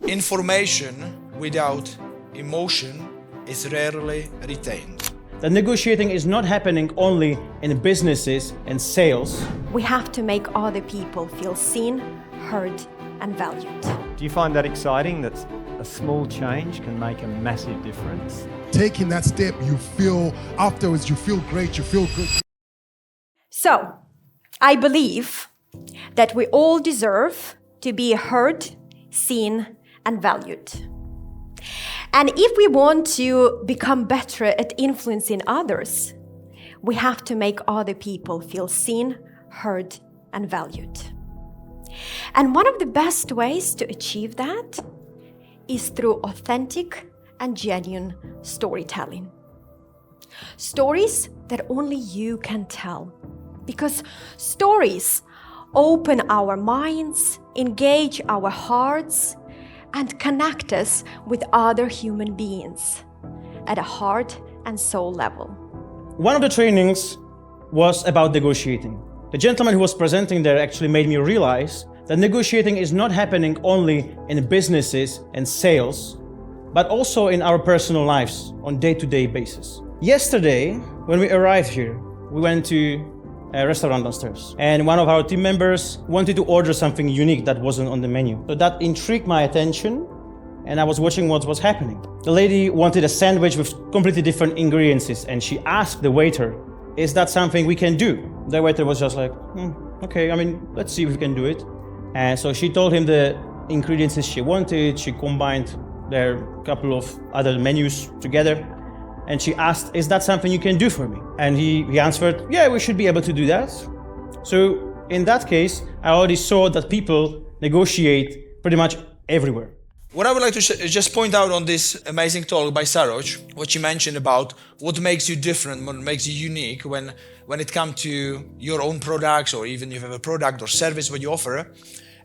Information without emotion is rarely retained. That negotiating is not happening only in businesses and sales. We have to make other people feel seen, heard, and valued. Do you find that exciting, that a small change can make a massive difference? Taking that step, you feel afterwards, you feel great, you feel good. So, I believe that we all deserve to be heard, seen, and valued. And if we want to become better at influencing others, we have to make other people feel seen, heard, and valued. And one of the best ways to achieve that is through authentic and genuine storytelling. Stories that only you can tell. Because stories open our minds, engage our hearts, and connect us with other human beings at a heart and soul level. One of the trainings was about negotiating. The gentleman who was presenting there actually made me realize that negotiating is not happening only in businesses and sales, but also in our personal lives on day-to-day basis. Yesterday, when we arrived here, we went to a restaurant downstairs, and one of our team members wanted to order something unique that wasn't on the menu. So that intrigued my attention, and I was watching what was happening. The lady wanted a sandwich with completely different ingredients, and she asked the waiter, "Is that something we can do?" The waiter was just like, okay, let's see if we can do it. And so she told him the ingredients she wanted. She combined their couple of other menus together. And she asked, "Is that something you can do for me?" And he answered, "Yeah, we should be able to do that." So in that case, I already saw that people negotiate pretty much everywhere. What I would like to just point out on this amazing talk by Saroj, what she mentioned about what makes you different, what makes you unique when it comes to your own products, or even if you have a product or service what you offer.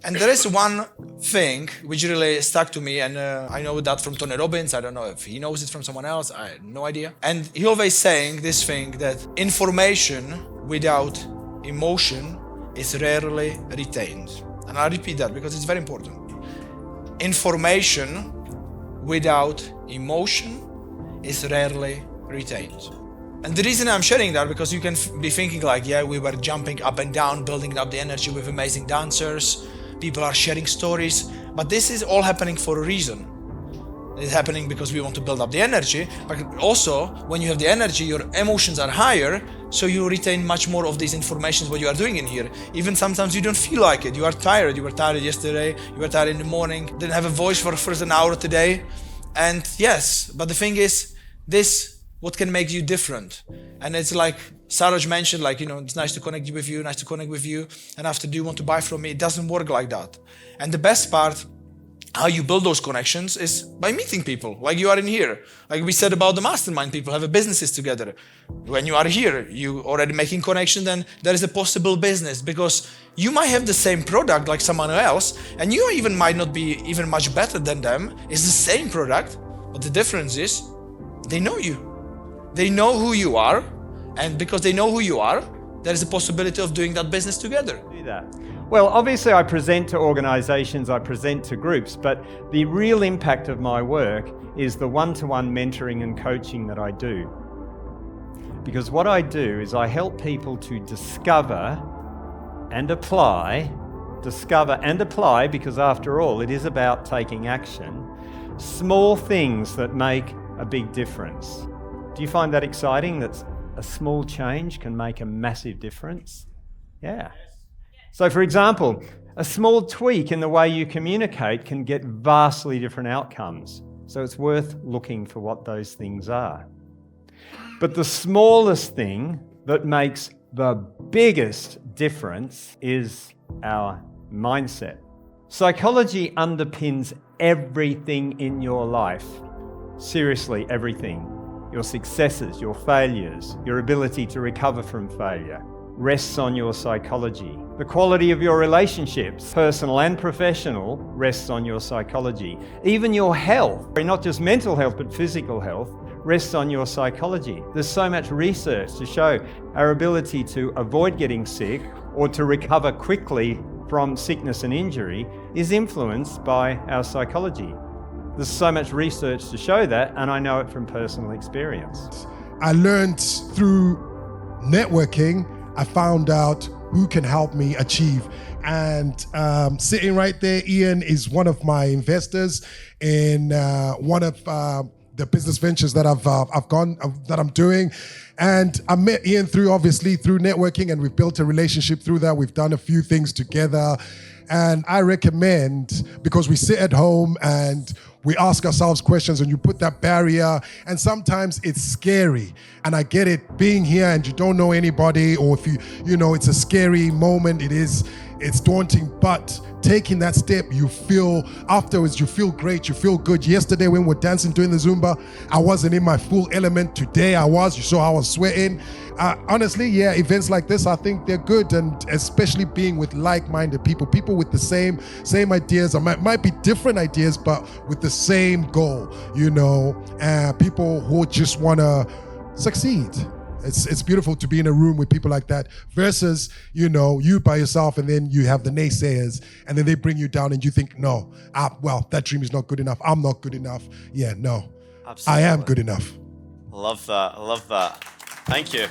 And there is one thing which really stuck to me, and I know that from Tony Robbins. I don't know if he knows it from someone else. I have no idea. And he always saying this thing, that information without emotion is rarely retained. And I'll repeat that because it's very important. Information without emotion is rarely retained. And the reason I'm sharing that, because you can be thinking like, yeah, we were jumping up and down, building up the energy with amazing dancers. People are sharing stories, but this is all happening for a reason. It's happening because we want to build up the energy, but also when you have the energy, your emotions are higher, so you retain much more of these informations what you are doing in here. Even sometimes you don't feel like it. You are tired. You were tired yesterday. You were tired in the morning. Didn't have a voice for first an hour today. And yes, but the thing is, what can make you different? And it's like Saroj mentioned, it's nice to connect with you, and after, do you want to buy from me? It doesn't work like that. And the best part, how you build those connections, is by meeting people, like you are in here. Like we said about the mastermind, people have businesses together. When you are here, you already making connection, then there is a possible business, because you might have the same product like someone else, and you even might not be even much better than them. It's the same product, but the difference is they know you. They know who you are, and because they know who you are, there is a possibility of doing that business together. Do that. Well, obviously I present to organizations, I present to groups, but the real impact of my work is the one-to-one mentoring and coaching that I do. Because what I do is I help people to discover and apply, because after all, it is about taking action, small things that make a big difference. Do you find that exciting, that a small change can make a massive difference? Yeah. So for example, a small tweak in the way you communicate can get vastly different outcomes. So it's worth looking for what those things are. But the smallest thing that makes the biggest difference is our mindset. Psychology underpins everything in your life. Seriously, everything. Your successes, your failures, your ability to recover from failure rests on your psychology. The quality of your relationships, personal and professional, rests on your psychology. Even your health, not just mental health, but physical health, rests on your psychology. There's so much research to show our ability to avoid getting sick or to recover quickly from sickness and injury is influenced by our psychology. There's so much research to show that, and I know it from personal experience. I learned through networking, I found out who can help me achieve. And sitting right there, Ian is one of my investors in one of the business ventures that that I'm doing. And I met Ian through networking, and we've built a relationship through that. We've done a few things together. And I recommend, because we sit at home and we ask ourselves questions, and you put that barrier, and sometimes it's scary. And I get it, being here and you don't know anybody, or if you know, it's a scary moment, it's daunting, but taking that step, afterwards you feel great, you feel good. Yesterday when we were dancing doing the Zumba, I wasn't in my full element. Today I was. You saw how I was sweating. Honestly, yeah, events like this, I think they're good, and especially being with like-minded people with the same ideas. Might be different ideas, but with the same goal, you know, people who just want to succeed. It's beautiful to be in a room with people like that versus, you know, you by yourself, and then you have the naysayers, and then they bring you down, and you think, no, well, that dream is not good enough. I'm not good enough. Yeah, no, absolutely. I am good enough. Love that. I love that. Thank you.